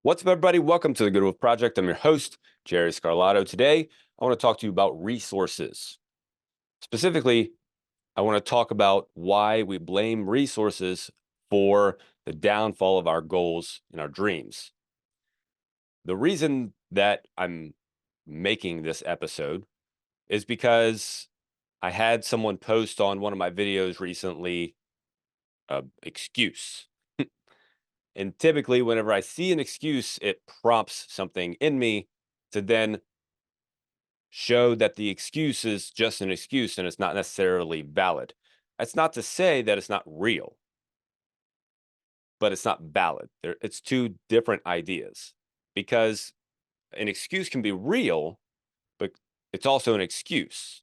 What's up, everybody? Welcome to the Good Wolf Project. I'm your host, Jerry Scarlato. Today, I want to talk to you about resources. Specifically, I want to talk about why we blame resources for the downfall of our goals and our dreams. The reason that I'm making this episode is because I had someone post on one of my videos recently, excuse. And typically, whenever I see an excuse, it prompts something in me to then show that the excuse is just an excuse and it's not necessarily valid. That's not to say that it's not real, but it's not valid. It's two different ideas because an excuse can be real, but it's also an excuse.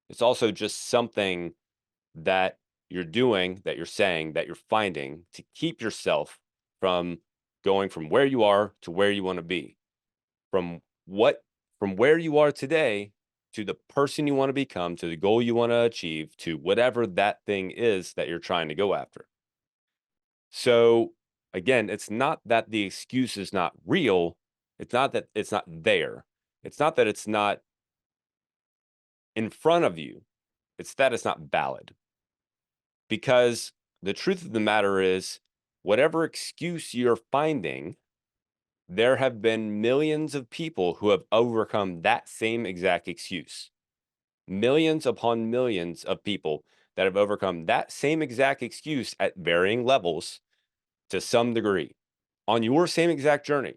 It's also just something that you're doing, that you're saying, that you're finding to keep yourself from going from where you are to where you want to be. From what from where you are today to the person you want to become, to the goal you want to achieve, to whatever that thing is that you're trying to go after. So again, it's not that the excuse is not real. It's not that it's not there. It's not that it's not in front of you. It's that it's not valid. Because the truth of the matter is, whatever excuse you're finding, there have been millions of people who have overcome that same exact excuse. Millions upon millions of people that have overcome that same exact excuse at varying levels to some degree on your same exact journey,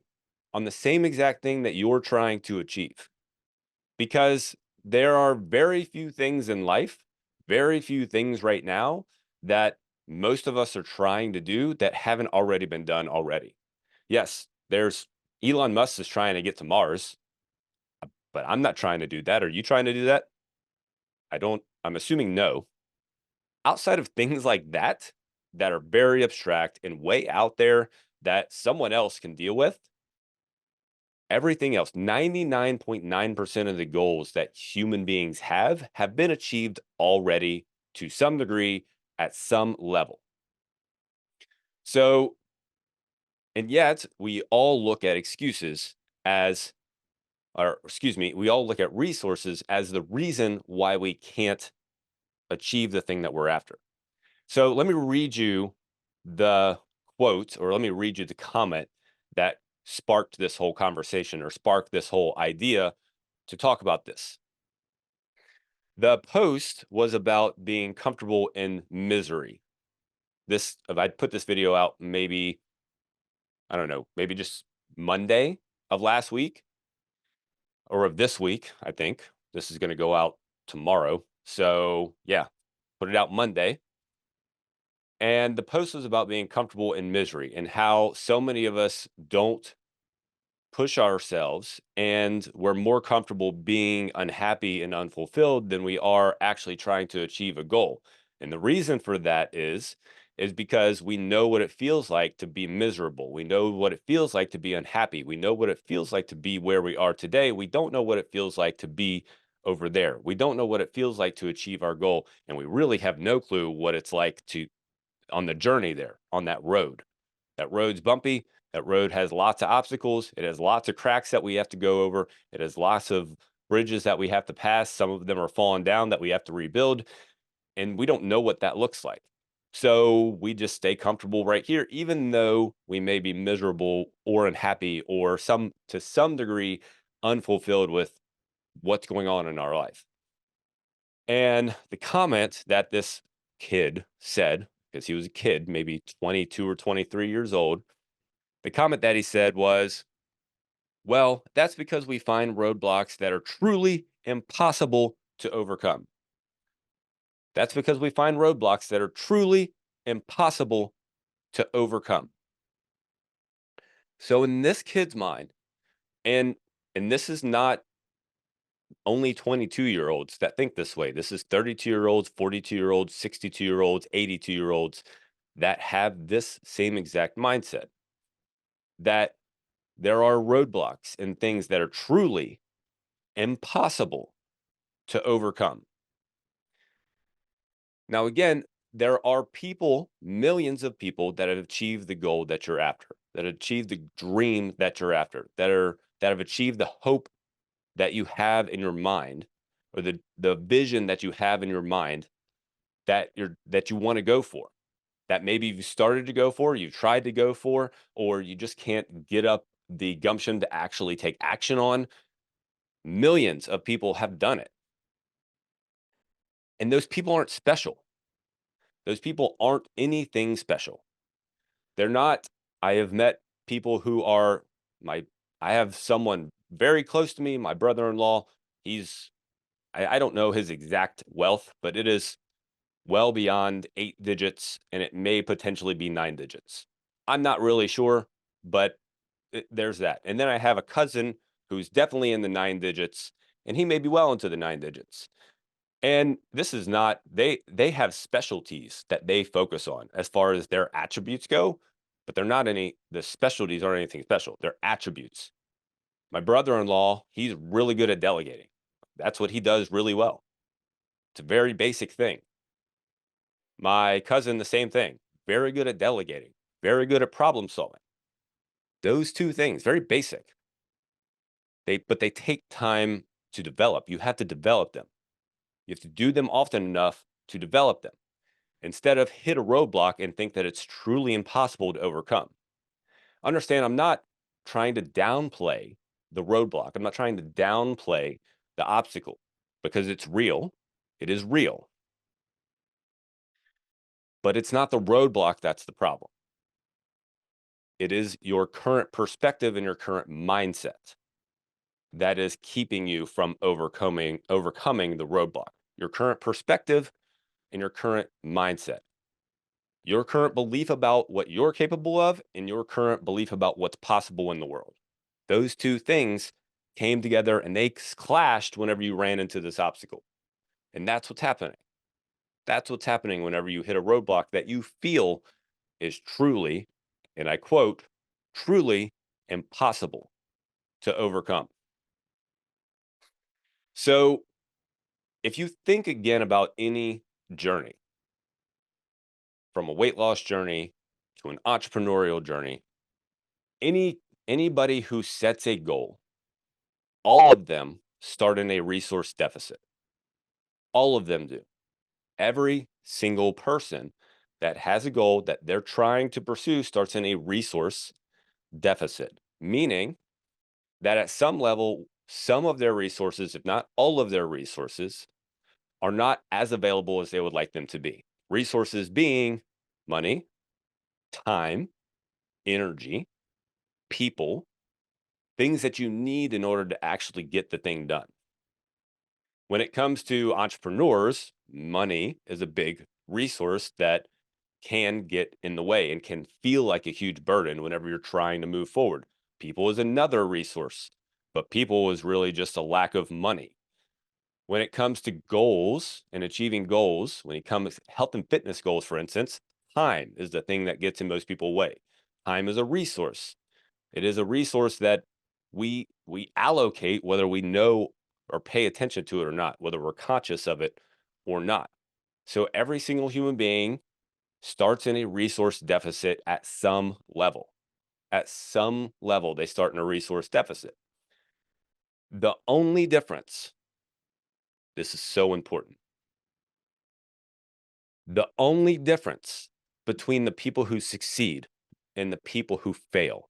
on the same exact thing that you're trying to achieve. Because there are very few things in life, very few things right now that most of us are trying to do that haven't already been done already. Yes, there's Elon Musk is trying to get to Mars, but I'm not trying to do that. Are you trying to do that? I'm assuming no. Outside of things like that, that are very abstract and way out there that someone else can deal with, everything else, 99.9% of the goals that human beings have been achieved already to some degree at some level. So, and yet we all look at excuses as, or excuse me, we all look at resources as the reason why we can't achieve the thing that we're after. So let me read you the quote, or let me read you the comment that sparked this whole conversation or sparked this whole idea to talk about this. The post was about being comfortable in misery. This, if I'd put this video out maybe, I don't know, maybe just Monday of last week or of this week, I think. This is going to go out tomorrow. So yeah, put it out Monday. And the post was about being comfortable in misery and how so many of us don't push ourselves and we're more comfortable being unhappy and unfulfilled than we are actually trying to achieve a goal. And the reason for that is because we know what it feels like to be miserable. We know what it feels like to be unhappy. We know what it feels like to be where we are today. We don't know what it feels like to be over there. We don't know what it feels like to achieve our goal. And we really have no clue what it's like to on the journey there, on that road. That road's bumpy. That road has lots of obstacles. It has lots of cracks that we have to go over. It has lots of bridges that we have to pass. Some of them are falling down that we have to rebuild. And we don't know what that looks like. So we just stay comfortable right here, even though we may be miserable or unhappy or to some degree unfulfilled with what's going on in our life. And the comment that this kid said, because he was a kid, maybe 22 or 23 years old, the comment that he said was, well, that's because we find roadblocks that are truly impossible to overcome. That's because we find roadblocks that are truly impossible to overcome. So in this kid's mind, and and this is not only 22-year-olds that think this way. This is 32-year-olds, 42-year-olds, 62-year-olds, 82-year-olds that have this same exact mindset that there are roadblocks and things that are truly impossible to overcome. Now, again, there are people, millions of people that have achieved the goal that you're after, that achieve the dream that you're after, that have achieved the hope that you have in your mind, or the vision that you have in your mind that you want to go for, that maybe you started to go for, you tried to go for, or you just can't get up the gumption to actually take action on. Millions of people have done it. And those people aren't special. Those people aren't anything special. They're not. I have met people who are my, I have someone very close to me, my brother in law. He's, I don't know his exact wealth, but it is well beyond 8 digits, and it may potentially be 9 digits. I'm not really sure, but there's that. And then I have a cousin who's definitely in the 9 digits, and he may be well into the 9 digits. And this is not, they have specialties that they focus on as far as their attributes go, but they're not any, the specialties aren't anything special. They're attributes. My brother-in-law, he's really good at delegating. That's what he does really well. It's a very basic thing. My cousin, the same thing. Very good at delegating, very good at problem solving. Those two things, very basic. But they take time to develop. You have to develop them. You have to do them often enough to develop them, instead of hit a roadblock and think that it's truly impossible to overcome. Understand, I'm not trying to downplay the roadblock. I'm not trying to downplay the obstacle, because it's real. It is real, but it's not the roadblock that's the problem. It is your current perspective and your current mindset that is keeping you from overcoming the roadblock. Your current perspective and your current mindset. Your current belief about what you're capable of, and your current belief about what's possible in the world. Those two things came together and they clashed whenever you ran into this obstacle. And that's what's happening. That's what's happening whenever you hit a roadblock that you feel is truly, and I quote, truly impossible to overcome. So if you think again about any journey, from a weight loss journey to an entrepreneurial journey, anybody who sets a goal, all of them start in a resource deficit. All of them do. Every single person that has a goal that they're trying to pursue starts in a resource deficit, meaning that at some level, some of their resources, if not all of their resources, are not as available as they would like them to be. Resources being money, time, energy, people, things that you need in order to actually get the thing done. When it comes to entrepreneurs, money is a big resource that can get in the way and can feel like a huge burden whenever you're trying to move forward. People is another resource, but people is really just a lack of money. When it comes to goals and achieving goals, when it comes health and fitness goals, for instance, time is the thing that gets in most people way. Time is a resource. It is a resource that we allocate whether we know or pay attention to it or not, whether we're conscious of it or not. So every single human being starts in a resource deficit at some level. At some level, they start in a resource deficit. The only difference, this is so important, the only difference between the people who succeed and the people who fail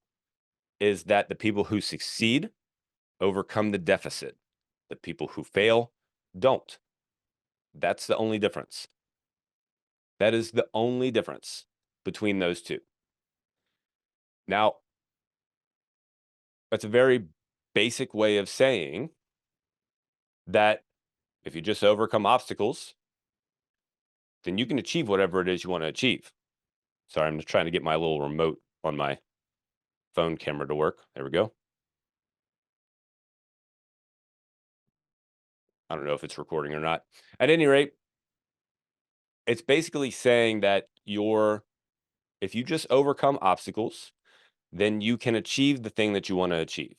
is that the people who succeed overcome the deficit. The people who fail don't. That's the only difference. That is the only difference between those two. Now, that's a very basic way of saying that if you just overcome obstacles, then you can achieve whatever it is you want to achieve. Sorry, I'm just trying to get my little remote on my phone camera to work. There we go. I don't know if it's recording or not. At any rate, it's basically saying that if you just overcome obstacles, then you can achieve the thing that you want to achieve.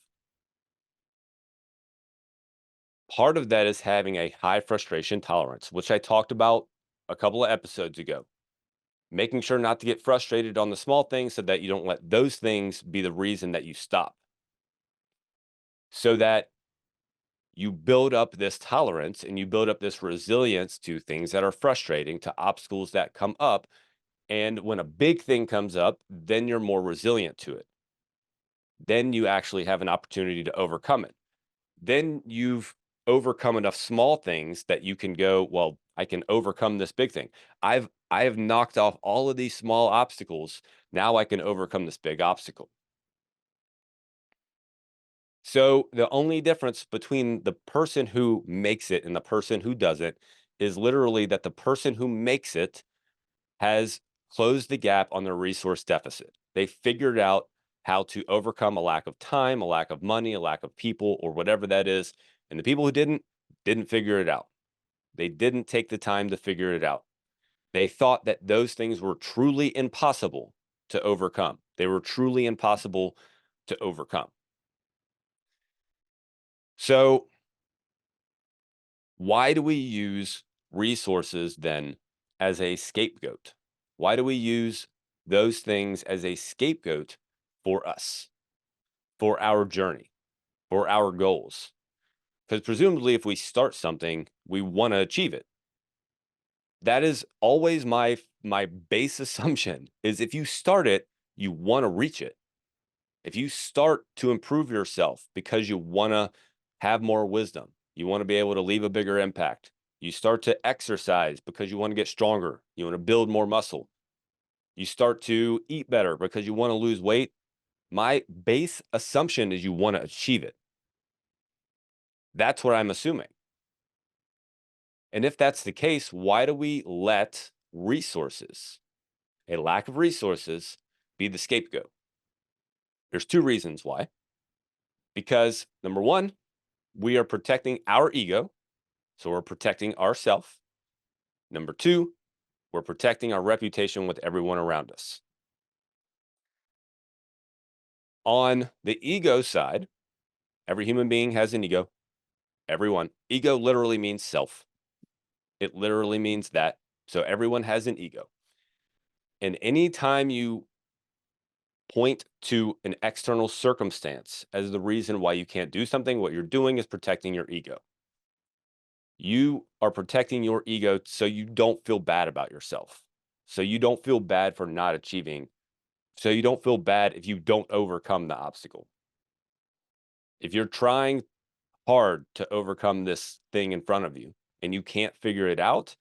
Part of that is having a high frustration tolerance, which I talked about a couple of episodes ago. making sure not to get frustrated on the small things so that you don't let those things be the reason that you stop. So that you build up this tolerance and you build up this resilience to things that are frustrating, to obstacles that come up. And when a big thing comes up, then you're more resilient to it. Then you actually have an opportunity to overcome it. Then you've overcome enough small things that you can go, well, I can overcome this big thing. I have knocked off all of these small obstacles. Now I can overcome this big obstacle. So the only difference between the person who makes it and the person who doesn't is literally that the person who makes it has closed the gap on their resource deficit. They figured out how to overcome a lack of time, a lack of money, a lack of people, or whatever that is. And the people who didn't figure it out. They didn't take the time to figure it out. They thought that those things were truly impossible to overcome. They were truly impossible to overcome. So, why do we use resources then as a scapegoat? Why do we use those things as a scapegoat for us, for our journey, for our goals? Because presumably, if we start something, we want to achieve it. That is always my base assumption is if you start it, you want to reach it. If you start to improve yourself because you want to have more wisdom, you want to be able to leave a bigger impact, you start to exercise because you want to get stronger, you want to build more muscle, you start to eat better because you want to lose weight. My base assumption is you want to achieve it. That's what I'm assuming. And if that's the case, why do we let resources, a lack of resources, be the scapegoat? There's two reasons why. Because number one, we are protecting our ego. So we're protecting ourselves. Number two, we're protecting our reputation with everyone around us. On the ego side, every human being has an ego. Everyone. Ego literally means self. It literally means that. So everyone has an ego. And anytime you point to an external circumstance as the reason why you can't do something, what you're doing is protecting your ego. You are protecting your ego so you don't feel bad about yourself. So you don't feel bad for not achieving. So you don't feel bad if you don't overcome the obstacle. If you're trying hard to overcome this thing in front of you and you can't figure it out,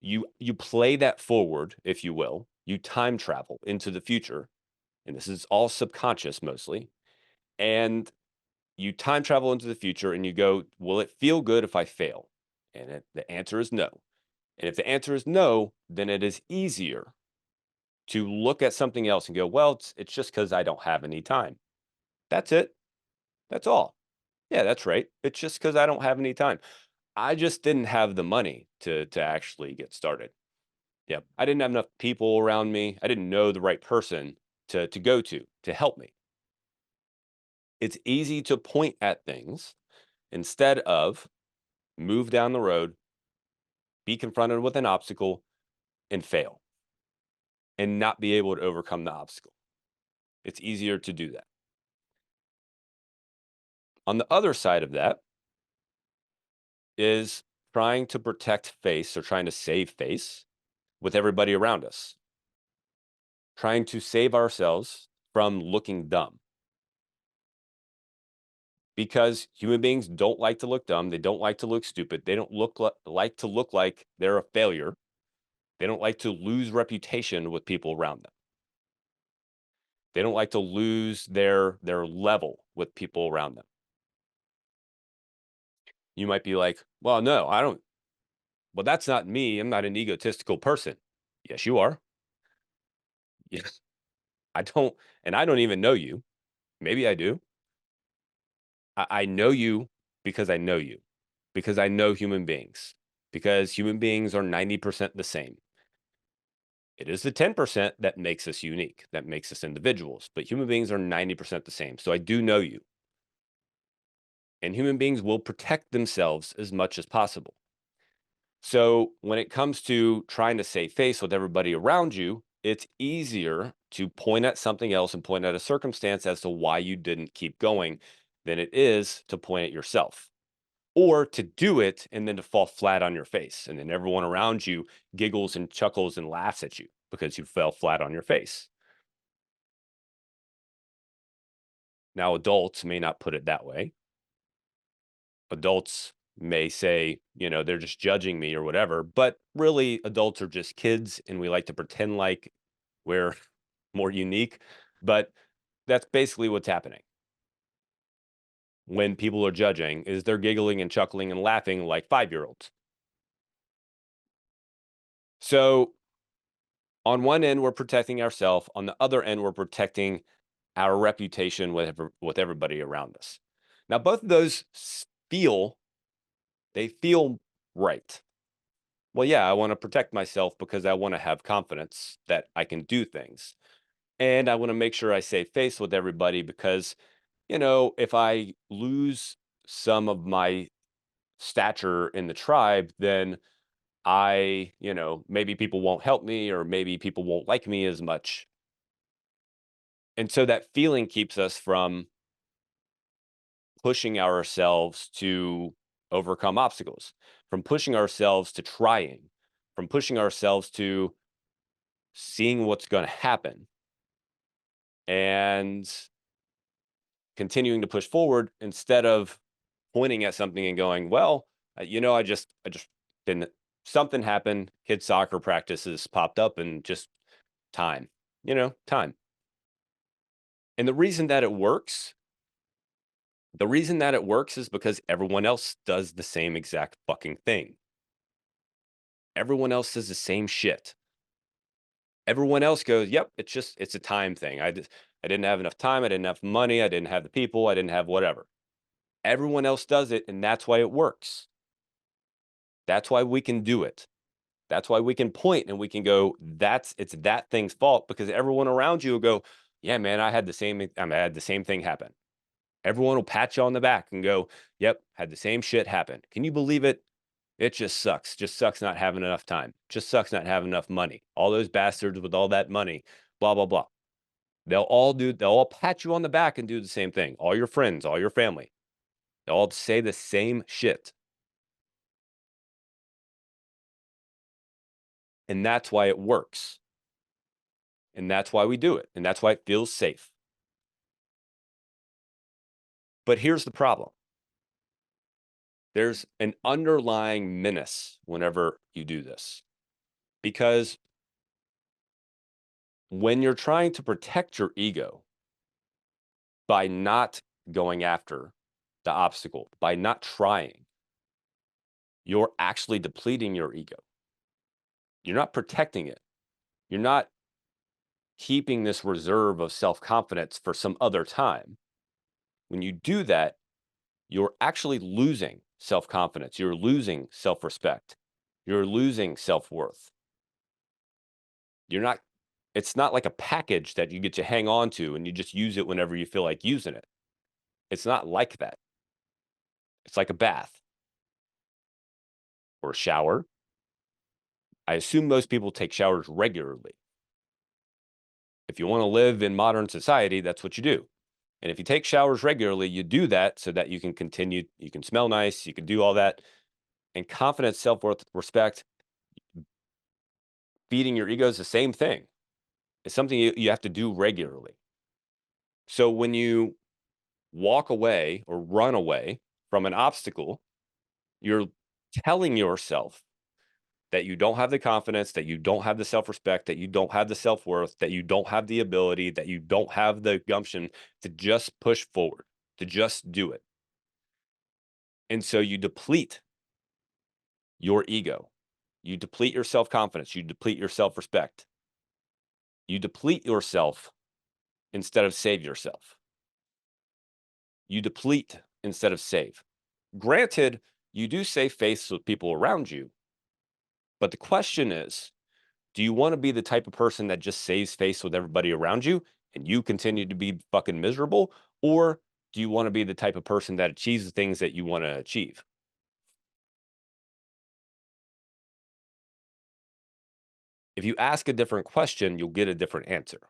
you play that forward, if you will. You time travel into the future, and this is all subconscious mostly. And you time travel into the future and you go, will it feel good if I fail? And the answer is no. And if the answer is no, then it is easier to look at something else and go, well, it's just because I don't have any time. That's it. That's all. Yeah, that's right. It's just because I don't have any time. I just didn't have the money to actually get started. Yeah, I didn't have enough people around me. I didn't know the right person to go to help me. It's easy to point at things instead of move down the road, be confronted with an obstacle, and fail and not be able to overcome the obstacle. It's easier to do that. On the other side of that is trying to protect face or trying to save face with everybody around us, trying to save ourselves from looking dumb. Because human beings don't like to look dumb. They don't like to look stupid. They don't like to look like they're a failure. They don't like to lose reputation with people around them. They don't like to lose their level with people around them. You might be like, well, no, I don't. Well, that's not me. I'm not an egotistical person. Yes, you are. Yes. I don't, and I don't even know you. Maybe I do. I know you because I know you, because I know human beings, because human beings are 90% the same. It is the 10% that makes us unique, that makes us individuals, but human beings are 90% the same. So I do know you. And human beings will protect themselves as much as possible. So when it comes to trying to save face with everybody around you, it's easier to point at something else and point at a circumstance as to why you didn't keep going than it is to point at yourself, or to do it and then to fall flat on your face. And then everyone around you giggles and chuckles and laughs at you because you fell flat on your face. Now, adults may not put it that way. Adults may say, they're just judging me or whatever, but really, adults are just kids and we like to pretend like we're more unique. But that's basically what's happening when people are judging is they're giggling and chuckling and laughing like 5-year-olds. So on one end, we're protecting ourselves. On the other end, we're protecting our reputation with everybody around us. Now, both of those feel right. Well, yeah, I want to protect myself because I want to have confidence that I can do things. And I want to make sure I save face with everybody because, if I lose some of my stature in the tribe, then maybe people won't help me or maybe people won't like me as much. And so that feeling keeps us from pushing ourselves to overcome obstacles, from pushing ourselves to trying, from pushing ourselves to seeing what's going to happen and continuing to push forward instead of pointing at something and going, well, I just didn't, something happened. Kids' soccer practices popped up and just time, time. And the reason that it works is because everyone else does the same exact fucking thing. Everyone else says the same shit. Everyone else goes, "Yep, it's a time thing. I didn't have enough time, I didn't have money, I didn't have the people, I didn't have whatever." Everyone else does it, and that's why it works. That's why we can do it. That's why we can point and we can go, it's that thing's fault because everyone around you will go, "Yeah, man, I had the same thing happen." Everyone will pat you on the back and go, "Yep, had the same shit happen." Can you believe it? It just sucks. Just sucks not having enough time. Just sucks not having enough money. All those bastards with all that money, blah, blah, blah. They'll all pat you on the back and do the same thing. All your friends, all your family. They'll all say the same shit. And that's why it works. And that's why we do it. And that's why it feels safe. But here's the problem. There's an underlying menace whenever you do this. Because when you're trying to protect your ego by not going after the obstacle, by not trying, you're actually depleting your ego. You're not protecting it. You're not keeping this reserve of self confidence for some other time. When you do that, you're actually losing self confidence. You're losing self respect. You're losing self worth. You're not, it's not like a package that you get to hang on to and you just use it whenever you feel like using it. It's not like that. It's like a bath or a shower. I assume most people take showers regularly. If you want to live in modern society, that's what you do. And if you take showers regularly, you do that so that you can continue, you can smell nice, you can do all that. And confidence, self worth, respect, feeding your ego is the same thing. It's something you have to do regularly. So when you walk away or run away from an obstacle, you're telling yourself that you don't have the confidence, that you don't have the self respect, that you don't have the self worth, that you don't have the ability, that you don't have the gumption to just push forward, to just do it. And so you deplete your ego, you deplete your self confidence, you deplete your self respect, you deplete yourself instead of save yourself. You deplete instead of save. Granted, you do save face with people around you, but the question is, do you want to be the type of person that just saves face with everybody around you and you continue to be fucking miserable? Or do you want to be the type of person that achieves the things that you want to achieve? If you ask a different question, you'll get a different answer.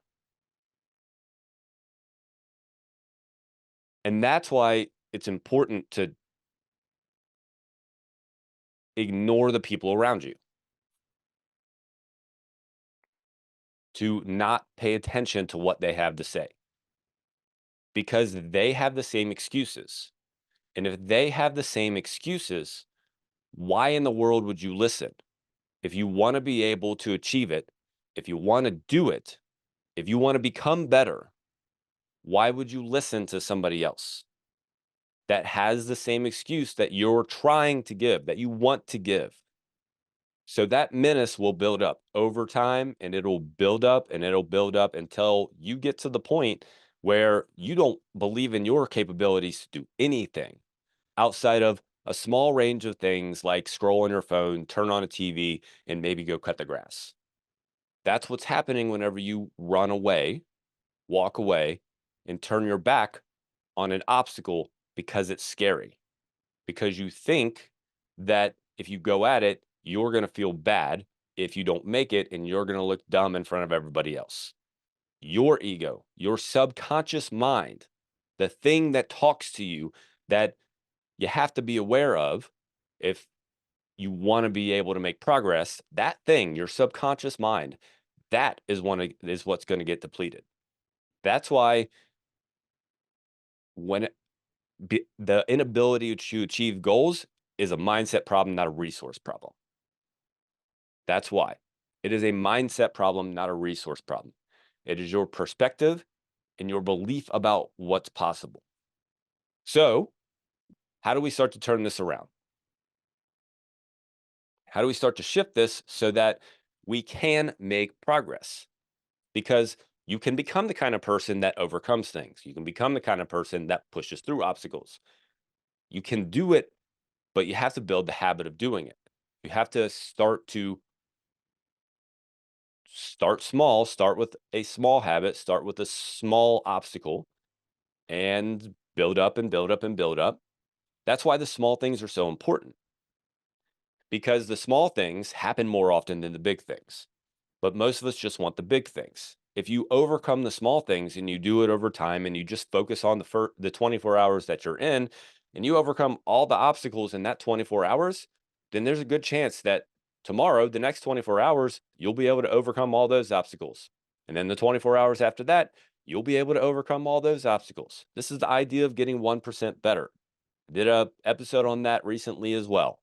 And that's why it's important to ignore the people around you, to not pay attention to what they have to say, because they have the same excuses. And if they have the same excuses, why in the world would you listen? If you want to be able to achieve it, if you want to do it, if you want to become better, why would you listen to somebody else that has the same excuse that you're trying to give, that you want to give? So that menace will build up over time, and it'll build up and it'll build up until you get to the point where you don't believe in your capabilities to do anything outside of a small range of things like scroll on your phone, turn on a TV, and maybe go cut the grass. That's what's happening whenever you run away, walk away, and turn your back on an obstacle because it's scary, because you think that if you go at it, you're going to feel bad if you don't make it and you're going to look dumb in front of everybody else. Your ego, your subconscious mind, the thing that talks to you that you have to be aware of if you want to be able to make progress, that thing, your subconscious mind, that is what's going to get depleted. That's why when the inability to achieve goals is a mindset problem, not a resource problem. That's why. It is a mindset problem, not a resource problem. It is your perspective and your belief about what's possible. So, how do we start to turn this around? How do we start to shift this so that we can make progress? Because you can become the kind of person that overcomes things. You can become the kind of person that pushes through obstacles. You can do it, but you have to build the habit of doing it. You have to start small, start with a small habit, start with a small obstacle, and build up and build up and build up. That's why the small things are so important, because the small things happen more often than the big things. But most of us just want the big things. If you overcome the small things and you do it over time and you just focus on the 24 hours that you're in, and you overcome all the obstacles in that 24 hours, then there's a good chance that tomorrow, the next 24 hours, you'll be able to overcome all those obstacles. And then the 24 hours after that, you'll be able to overcome all those obstacles. This is the idea of getting 1% better. Did a episode on that recently as well.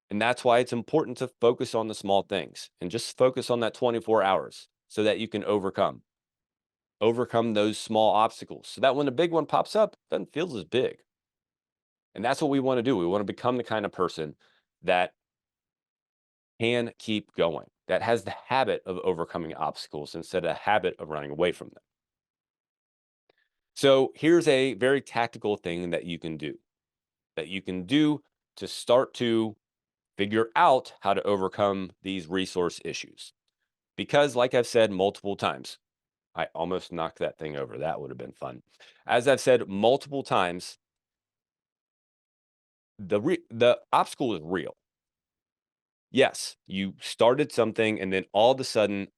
And that's why it's important to focus on the small things and just focus on that 24 hours so that you can overcome those small obstacles so that when the big one pops up, it doesn't feel as big. And that's what we want to do. We want to become the kind of person that can keep going, that has the habit of overcoming obstacles instead of a habit of running away from them. So here's a very tactical thing that you can do to start to figure out how to overcome these resource issues. Because, like I've said multiple times, I almost knocked that thing over. That would have been fun. As I've said multiple times, the obstacle is real. Yes, you started something, and then all of a sudden,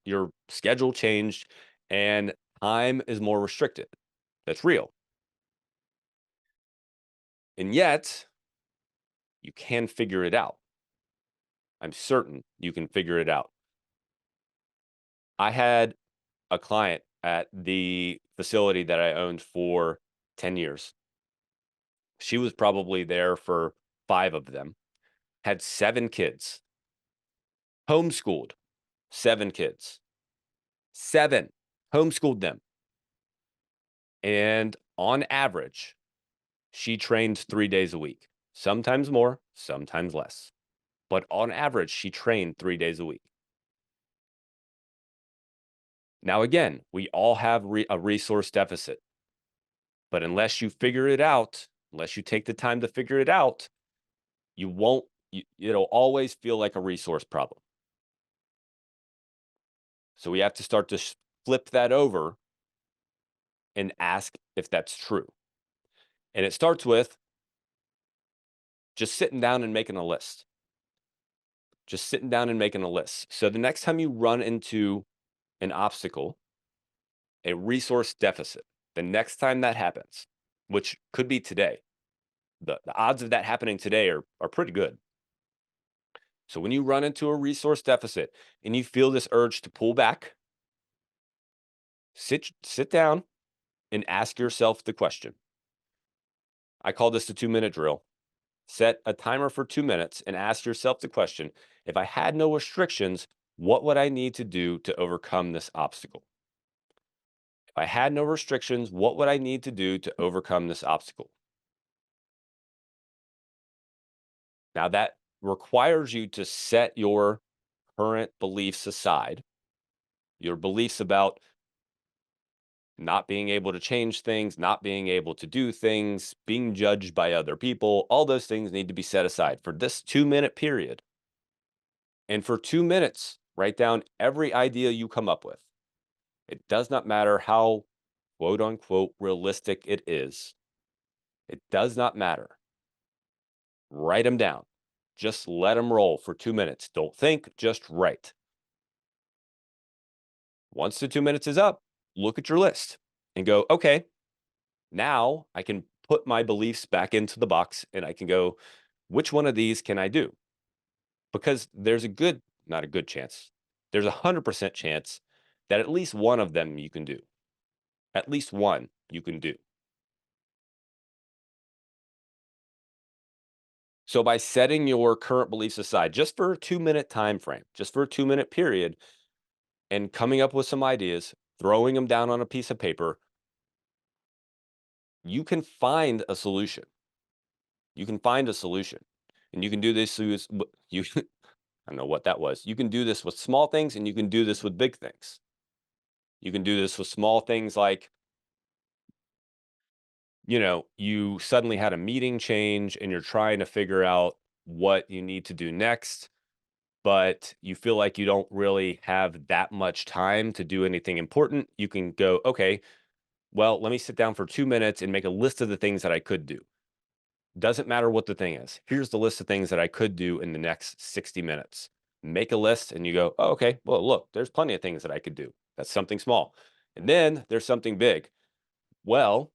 your schedule changed, and time is more restricted. That's real, and yet you can figure it out. I'm certain you can figure it out. I had a client at the facility that I owned for 10 years. She was probably there for 5 of them, had 7 kids, homeschooled 7 kids. 7, homeschooled them, and on average, she trained 3 days a week, sometimes more, sometimes less, but on average, she trained 3 days a week. Now again, we all have a resource deficit, but unless you figure it out, unless you take the time to figure it out, you won't it'll always feel like a resource problem. So we have to start to flip that over and ask if that's true. And it starts with just sitting down and making a list. just sitting down and making a list. So the next time you run into an obstacle, a resource deficit, the next time that happens, which could be today, the odds of that happening today are pretty good. So when you run into a resource deficit and you feel this urge to pull back, sit down and ask yourself the question. I call this the 2-minute drill. Set a timer for 2 minutes and ask yourself the question: if I had no restrictions, what would I need to do to overcome this obstacle? If I had no restrictions, what would I need to do to overcome this obstacle? Now, that requires you to set your current beliefs aside, your beliefs about not being able to change things, not being able to do things, being judged by other people. All those things need to be set aside for this 2-minute period. And for 2 minutes, write down every idea you come up with. It does not matter how quote unquote realistic it is. It does not matter. Write them down. Just let them roll for 2 minutes. Don't think, just write. Once the 2 minutes is up, look at your list and go, okay, now I can put my beliefs back into the box and I can go, which one of these can I do? Because there's a good, not a good chance, there's 100% chance that at least one of them you can do. At least one you can do. So by setting your current beliefs aside just for a 2-minute time frame, just for a 2-minute period, and coming up with some ideas, throwing them down on a piece of paper, you can find a solution. You can find a solution. And you can do this you I don't know what that was. You can do this with small things and you can do this with big things. You can do this with small things like, you suddenly had a meeting change and you're trying to figure out what you need to do next, but you feel like you don't really have that much time to do anything important. You can go, okay, well, let me sit down for 2 minutes and make a list of the things that I could do. Doesn't matter what the thing is. Here's the list of things that I could do in the next 60 minutes. Make a list and you go, oh, okay, well, look, there's plenty of things that I could do. That's something small. And then there's something big. Well,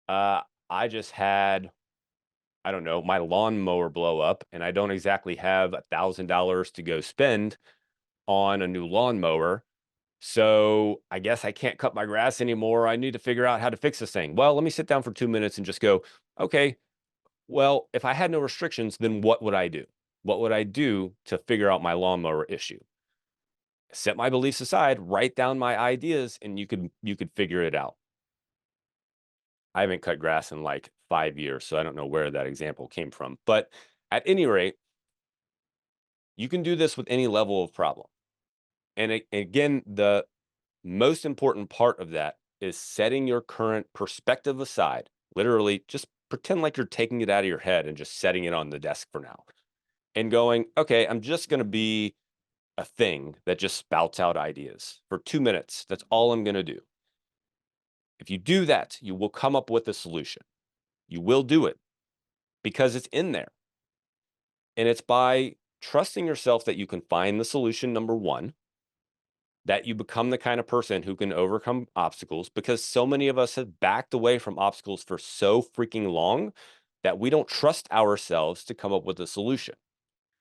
uh, I just had, I don't know, my lawnmower blow up and I don't exactly have $1,000 to go spend on a new lawnmower. So I guess I can't cut my grass anymore. I need to figure out how to fix this thing. Well, let me sit down for 2 minutes and just go, okay, well, if I had no restrictions, then what would I do? What would I do to figure out my lawnmower issue? Set my beliefs aside, write down my ideas, and you could figure it out. I haven't cut grass in like 5 years, so I don't know where that example came from. But at any rate, you can do this with any level of problem. And again, the most important part of that is setting your current perspective aside. Literally, just pretend like you're taking it out of your head and just setting it on the desk for now and going, okay, I'm just going to be a thing that just spouts out ideas for 2 minutes. That's all I'm going to do. If you do that, you will come up with a solution. You will do it because it's in there. And it's by trusting yourself that you can find the solution, number one, that you become the kind of person who can overcome obstacles, because so many of us have backed away from obstacles for so freaking long that we don't trust ourselves to come up with a solution.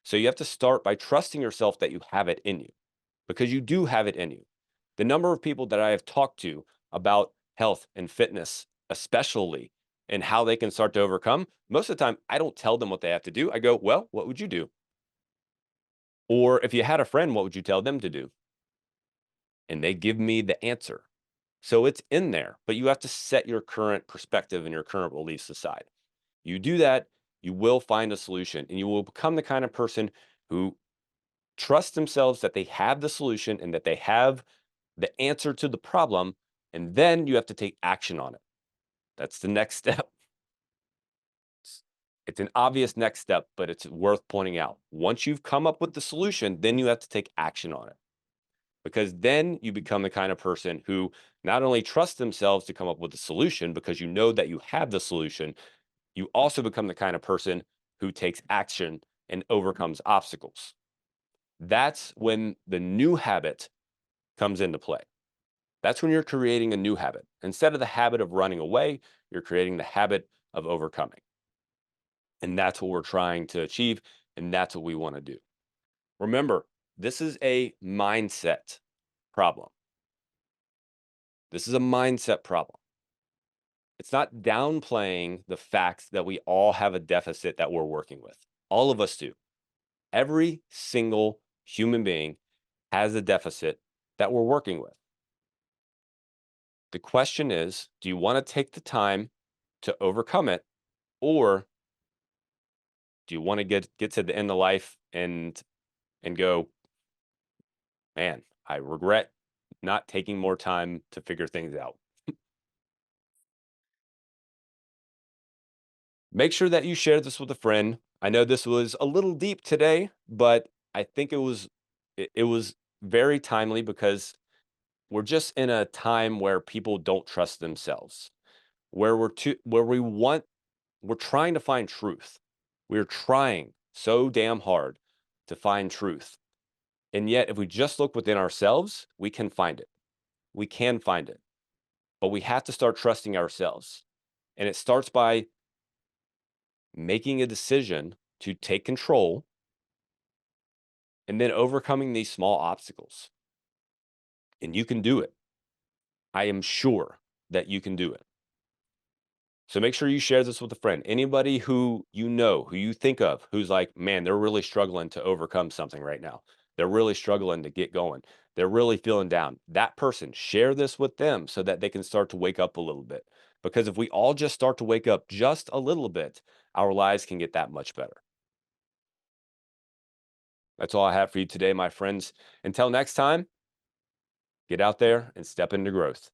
So you have to start by trusting yourself that you have it in you, because you do have it in you. The number of people that I have talked to about health and fitness, especially, and how they can start to overcome, most of the time, I don't tell them what they have to do. I go, well, what would you do? Or if you had a friend, what would you tell them to do? And they give me the answer. So it's in there, but you have to set your current perspective and your current beliefs aside. You do that, you will find a solution and you will become the kind of person who trusts themselves that they have the solution and that they have the answer to the problem. And then you have to take action on it. That's the next step. It's an obvious next step, but it's worth pointing out. Once you've come up with the solution, then you have to take action on it, because then you become the kind of person who not only trusts themselves to come up with a solution because you know that you have the solution, you also become the kind of person who takes action and overcomes obstacles. That's when the new habit comes into play. That's when you're creating a new habit. Instead of the habit of running away, you're creating the habit of overcoming. And that's what we're trying to achieve. And that's what we want to do. Remember, this is a mindset problem. This is a mindset problem. It's not downplaying the fact that we all have a deficit that we're working with. All of us do. Every single human being has a deficit that we're working with. The question is, do you want to take the time to overcome it, or do you want to get to the end of life and go, man, I regret not taking more time to figure things out. Make sure that you share this with a friend. I know this was a little deep today, but I think it was very timely because we're just in a time where people don't trust themselves, where we're trying to find truth. We're trying so damn hard to find truth. And yet, if we just look within ourselves, we can find it. We can find it. But we have to start trusting ourselves. And it starts by making a decision to take control and then overcoming these small obstacles. And you can do it. I am sure that you can do it. So make sure you share this with a friend. Anybody who you know, who you think of, who's like, man, they're really struggling to overcome something right now. They're really struggling to get going. They're really feeling down. That person, share this with them so that they can start to wake up a little bit. Because if we all just start to wake up just a little bit, our lives can get that much better. That's all I have for you today, my friends. Until next time, get out there and step into growth.